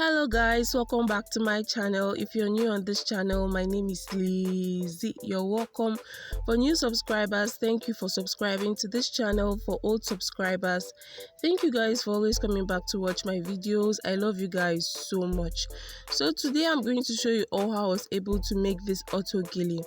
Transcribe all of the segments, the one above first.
Hello guys, welcome back to my channel. If you're new on this channel, my name is Lizzie. You're welcome. For new subscribers, thank you for subscribing to this channel. For old subscribers, thank you guys for always coming back to watch my videos. I love you guys so much. So today I'm going to show you all how I was able to make this auto gele.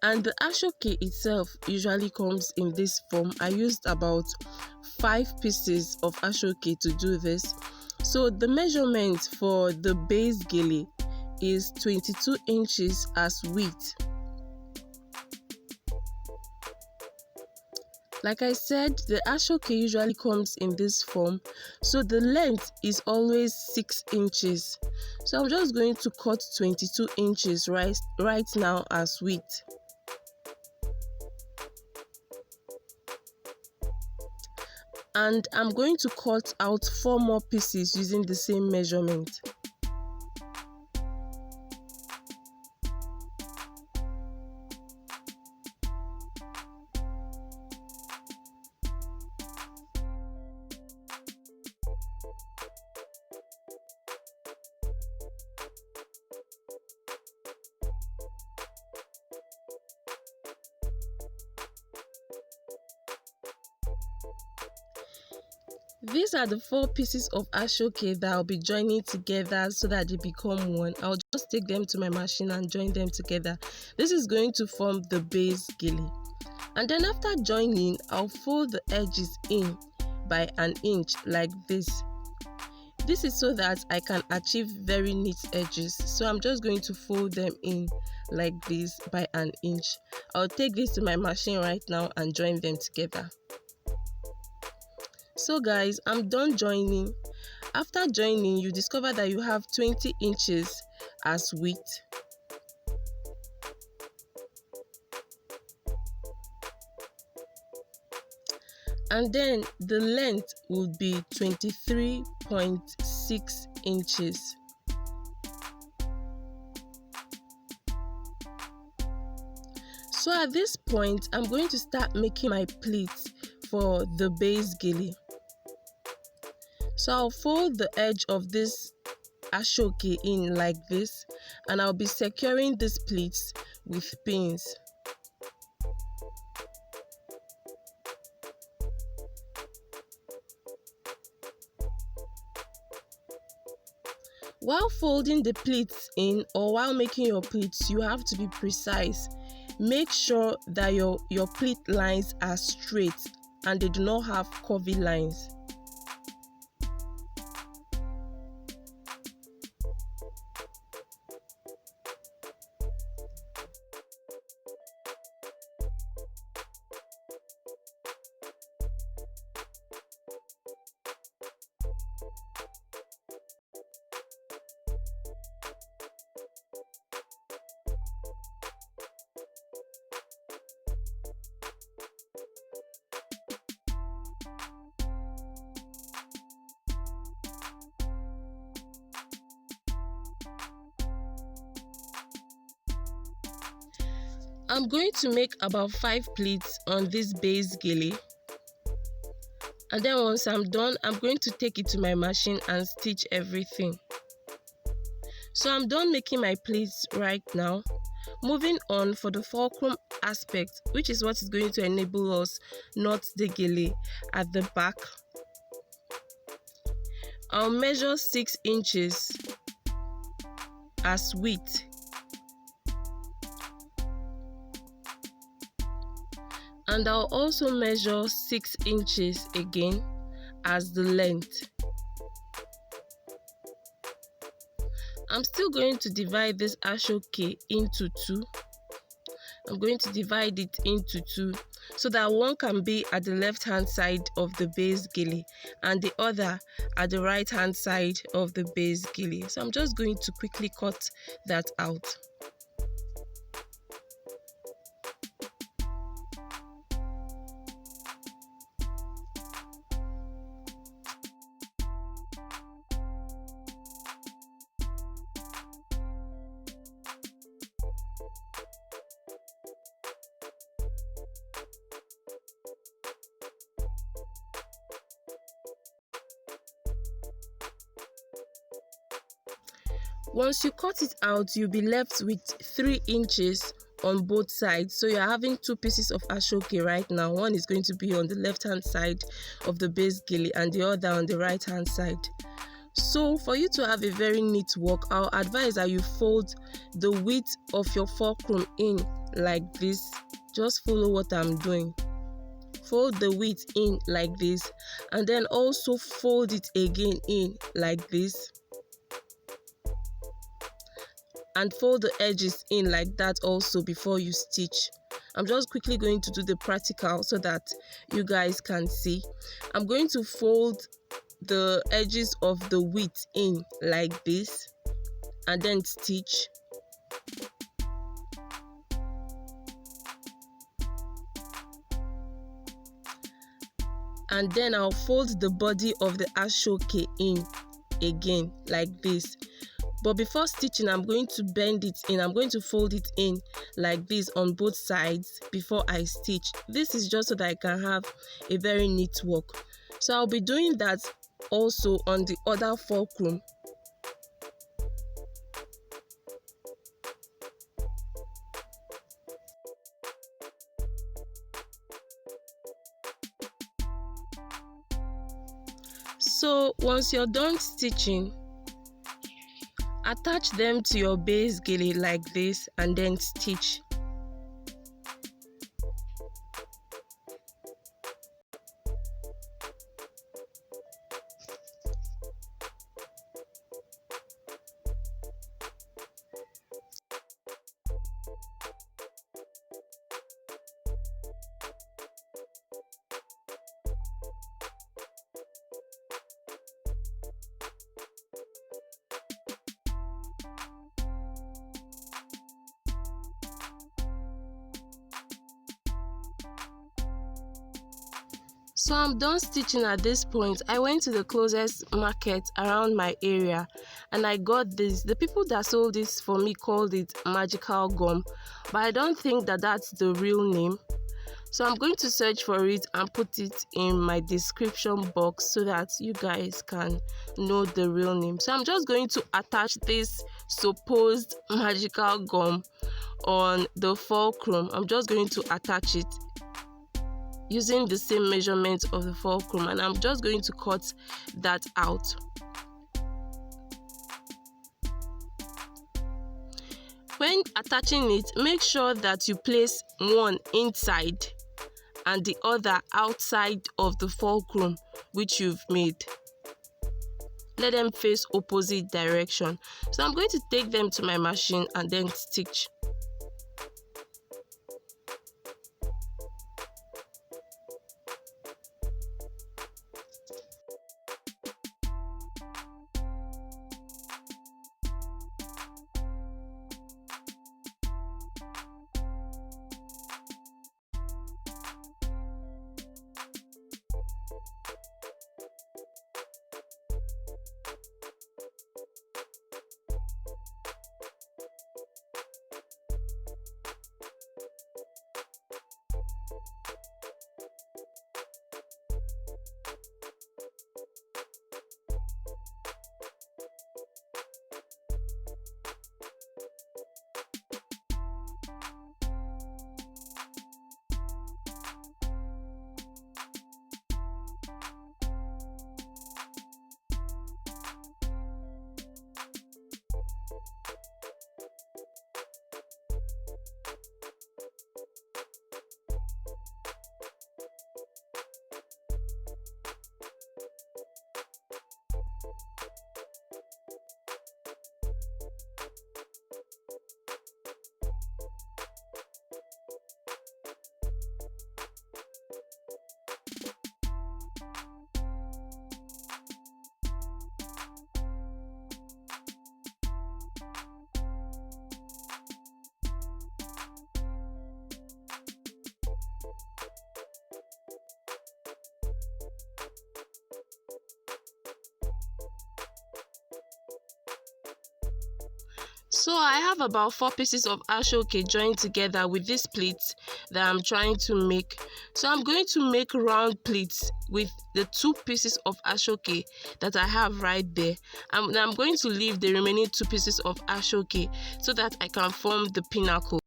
And the ashoke itself usually comes in this form. I used about 5 pieces of ashoke to do this. So the measurement for the base gele is 22 inches as width. Like I said, the ashoke usually comes in this form, so the length is always 6 inches. So I'm just going to cut 22 inches right now as width. And I'm going to cut out 4 more pieces using the same measurement. These are the 4 pieces of ashoke that I'll be joining together so that they become one. I'll just take them to my machine and join them together. This is going to form the base gele. And then after joining, I'll fold the edges in by 1 inch like this. This is so that I can achieve very neat edges. So I'm just going to fold them in like this by 1 inch. I'll take this to my machine right now and join them together. So guys, I'm done joining. After joining, you discover that you have 20 inches as width. And then the length will be 23.6 inches. So at this point, I'm going to start making my pleats for the base gele. So I'll fold the edge of this ashoke in like this, and I'll be securing these pleats with pins. While folding the pleats in, or while making your pleats, you have to be precise. Make sure that your pleat lines are straight and they do not have curvy lines. I'm going to make about 5 pleats on this base gele, and then once I'm done, I'm going to take it to my machine and stitch everything. So I'm done making my pleats right now. Moving on for the fulcrum aspect, which is what is going to enable us knot the gele at the back. I'll measure 6 inches as width. And I'll also measure 6 inches again as the length. I'm still going to divide this ashoke into 2. I'm going to divide it into 2 so that one can be at the left hand side of the base gele and the other at the right hand side of the base gele. So I'm just going to quickly cut that out. Once you cut it out, you'll be left with 3 inches on both sides. So you're having 2 pieces of ashoke right now. One is going to be on the left hand side of the base gele and the other on the right hand side. So for you to have a very neat work, I'll advise that you fold the width of your fulcrum in like this. Just follow what I'm doing. Fold the width in like this, and then also fold it again in like this, and fold the edges in like that also before you stitch. I'm just quickly going to do the practical so that you guys can see. I'm going to fold the edges of the width in like this and then stitch. And then I'll fold the body of the ashoke in again like this. But before stitching, I'm going to bend it in. I'm going to fold it in like this on both sides before I stitch. This is just so that I can have a very neat work. So I'll be doing that also on the other fulcrum. So once you're done stitching, attach them to your base gele like this and then stitch. So I'm done stitching at this point. I went to the closest market around my area and I got this. The people that sold this for me called it magical gum, but I don't think that that's the real name. So I'm going to search for it and put it in my description box so that you guys can know the real name. So I'm just going to attach this supposed magical gum on the fulcrum. I'm just going to attach it using the same measurement of the fulcrum, and I'm just going to cut that out. When attaching it, make sure that you place one inside and the other outside of the fulcrum which you've made. Let them face opposite direction. So I'm going to take them to my machine and then stitch. So I have about 4 pieces of ashoke joined together with this pleats that I'm trying to make. So I'm going to make round pleats with the 2 pieces of ashoke that I have right there. And I'm going to leave the remaining 2 pieces of ashoke so that I can form the pinnacle.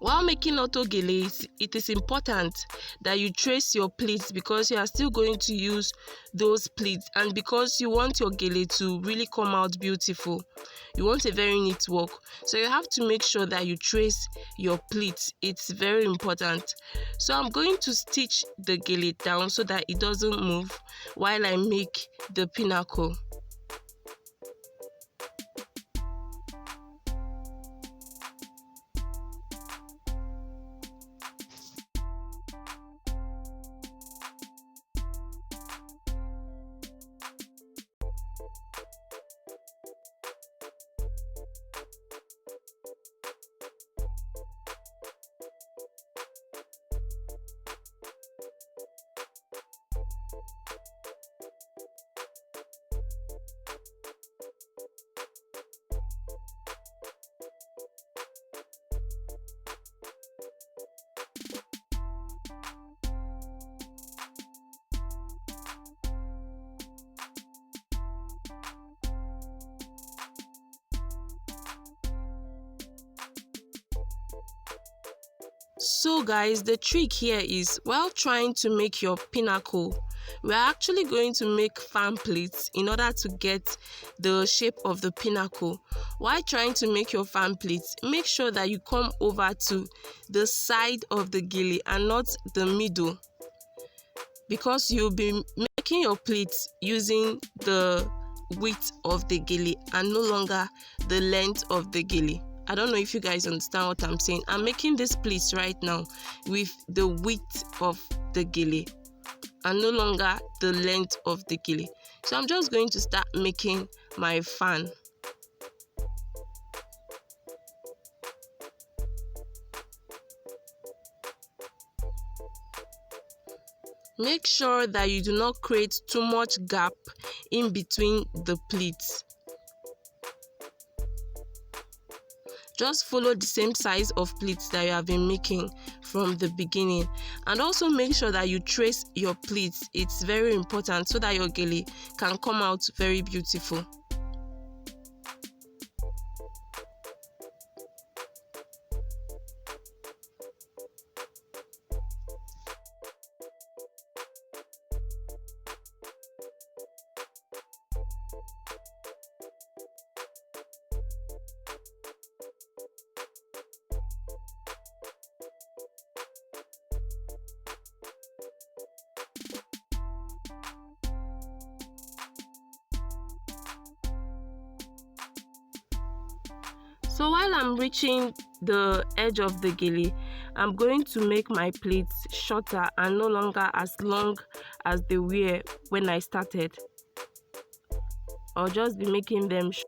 While making auto gele, it is important that you trace your pleats because you are still going to use those pleats, and because you want your gele to really come out beautiful. You want a very neat work, so you have to make sure that you trace your pleats. It's very important. So I'm going to stitch the gele down so that it doesn't move while I make the pinnacle. So guys, the trick here is while trying to make your pinnacle, we're actually going to make fan pleats in order to get the shape of the pinnacle. While trying to make your fan pleats, make sure that you come over to the side of the gele and not the middle, because you'll be making your pleats using the width of the gele and no longer the length of the gele. I don't know if you guys understand what I'm saying. I'm making this pleats right now with the width of the gele and no longer the length of the gele. So I'm just going to start making my fan. Make sure that you do not create too much gap in between the pleats. Just follow the same size of pleats that you have been making from the beginning, and also make sure that you trace your pleats. It's very important so that your gele can come out very beautiful. So while I'm reaching the edge of the gele, I'm going to make my pleats shorter and no longer as long as they were when I started. I'll just be making them short.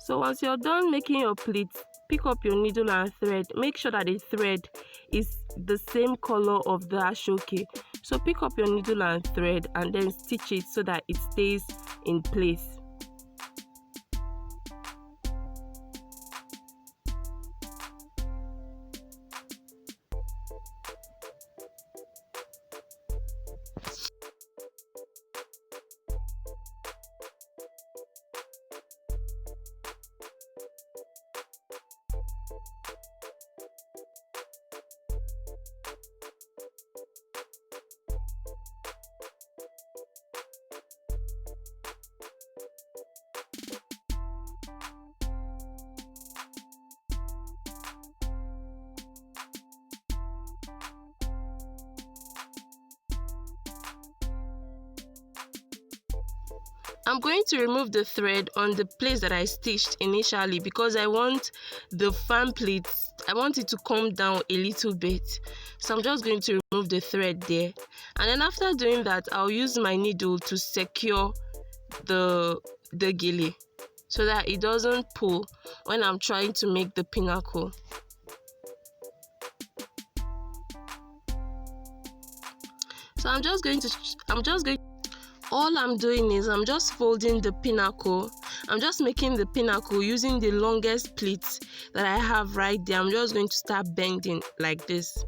So once you're done making your pleats, pick up your needle and thread. Make sure that the thread is the same color of the ashoke. So pick up your needle and thread and then stitch it so that it stays in place. I'm going to remove the thread on the place that I stitched initially because I want the fan pleats, I want it to come down a little bit. So I'm just going to remove the thread there. And then after doing that, I'll use my needle to secure the gele so that it doesn't pull when I'm trying to make the pinnacle. So all I'm doing is I'm just folding the pinnacle. I'm just making the pinnacle using the longest pleats that I have right there. I'm just going to start bending like this.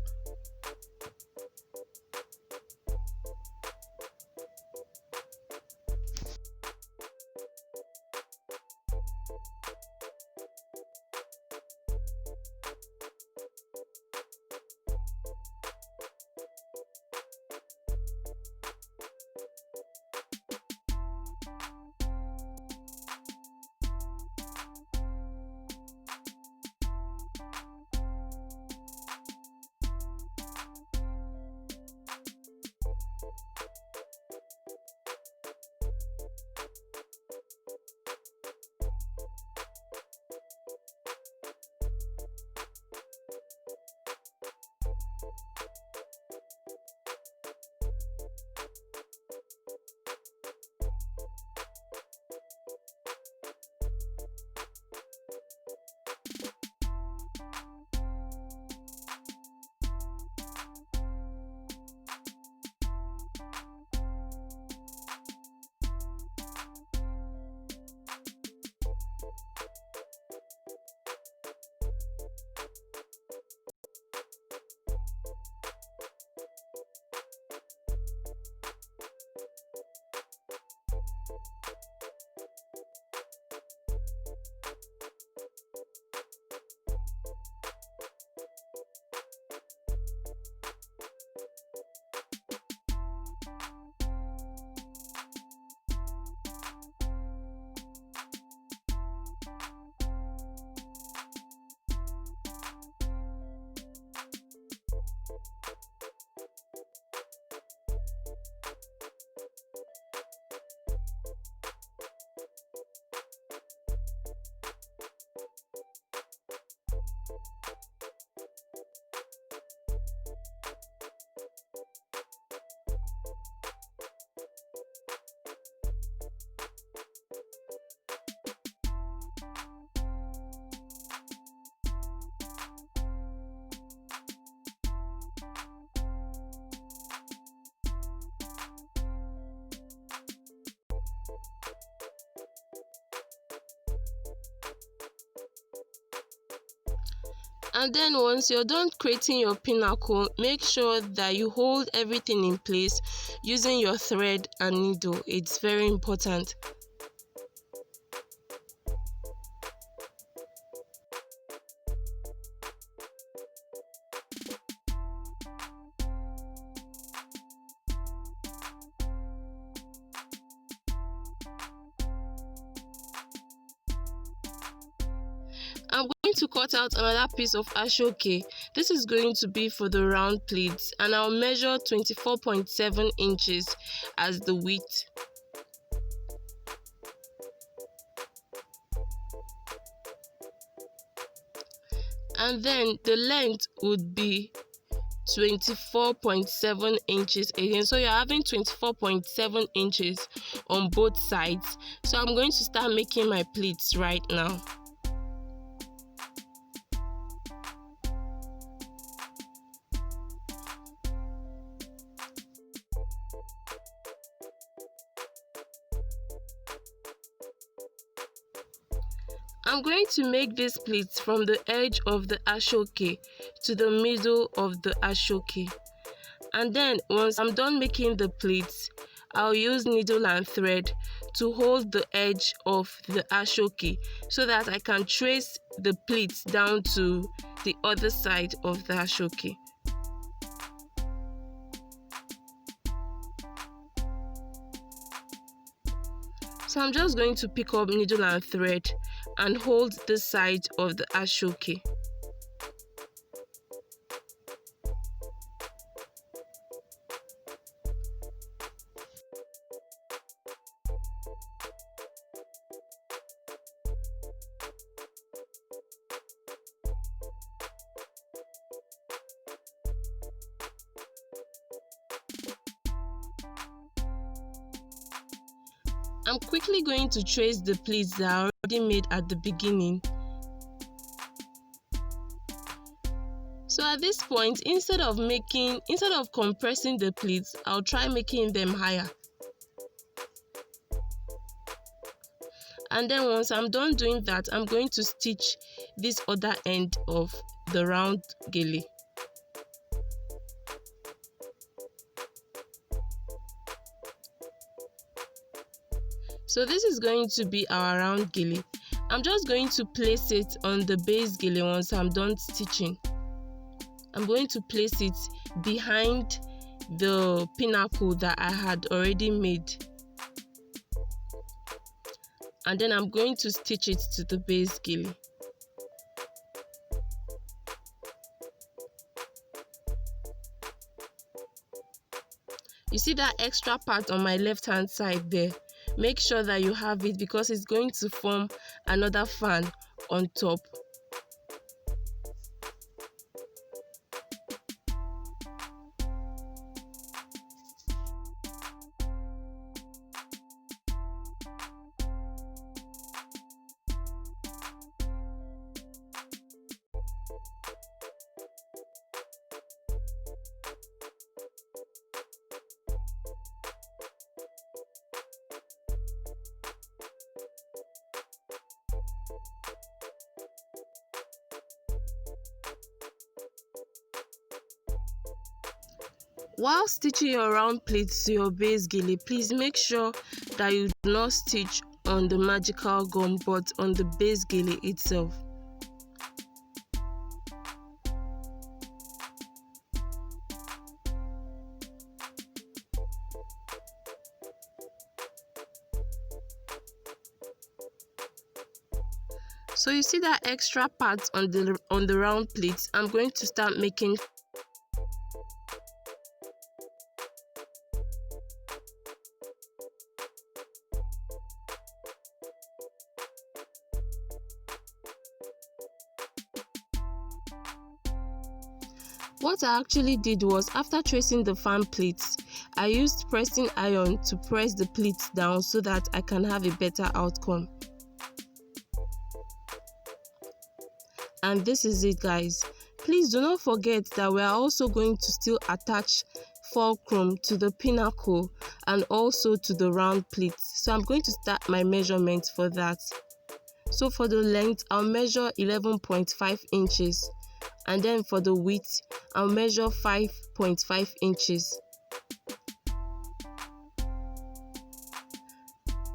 And then once you're done creating your pinnacle, make sure that you hold everything in place using your thread and needle. It's very important. I'm going to cut out another piece of ashoke. This is going to be for the round pleats, and I'll measure 24.7 inches as the width. And then the length would be 24.7 inches again. So you're having 24.7 inches on both sides. So I'm going to start making my pleats right now. I'm going to make these pleats from the edge of the ashoke to the middle of the ashoke. And then once I'm done making the pleats, I'll use needle and thread to hold the edge of the ashoke so that I can trace the pleats down to the other side of the ashoke. So I'm just going to pick up needle and thread and hold the side of the ashoke. I'm quickly going to trace the pleats that I already made at the beginning. So at this point, instead of compressing the pleats, I'll try making them higher. And then once I'm done doing that, I'm going to stitch this other end of the round gele. So this is going to be our round gele. I'm just going to place it on the base gele once I'm done stitching. I'm going to place it behind the pinnacle that I had already made. And then I'm going to stitch it to the base gele. You see that extra part on my left hand side there? Make sure that you have it because it's going to form another fan on top. While stitching your round pleats to your base gele, please make sure that you do not stitch on the magical gum but on the base gele itself. So you see that extra part on the round pleats? I'm going to start making What I actually did was, after tracing the fan pleats, I used pressing iron to press the pleats down so that I can have a better outcome. And this is it, guys. Please do not forget that we are also going to still attach fulcrum to the pinnacle and also to the round pleats. So I'm going to start my measurements for that. So for the length, I'll measure 11.5 inches. And then for the width, I'll measure 5.5 inches.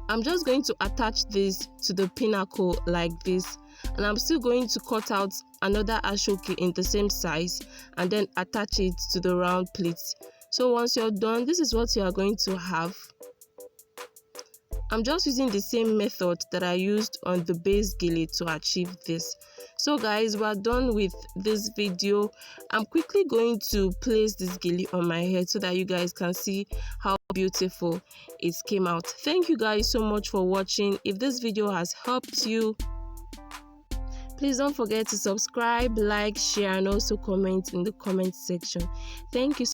I'm just going to attach this to the pinnacle like this, and I'm still going to cut out another ashoke in the same size and then attach it to the round pleats. So once you're done, this is what you are going to have. I'm just using the same method that I used on the base gele to achieve this. So guys, we're done with this video. I'm quickly going to place this gele on my head so that you guys can see how beautiful it came out. Thank you guys so much for watching. If this video has helped you, please don't forget to subscribe, like, share, and also comment in the comment section. Thank you.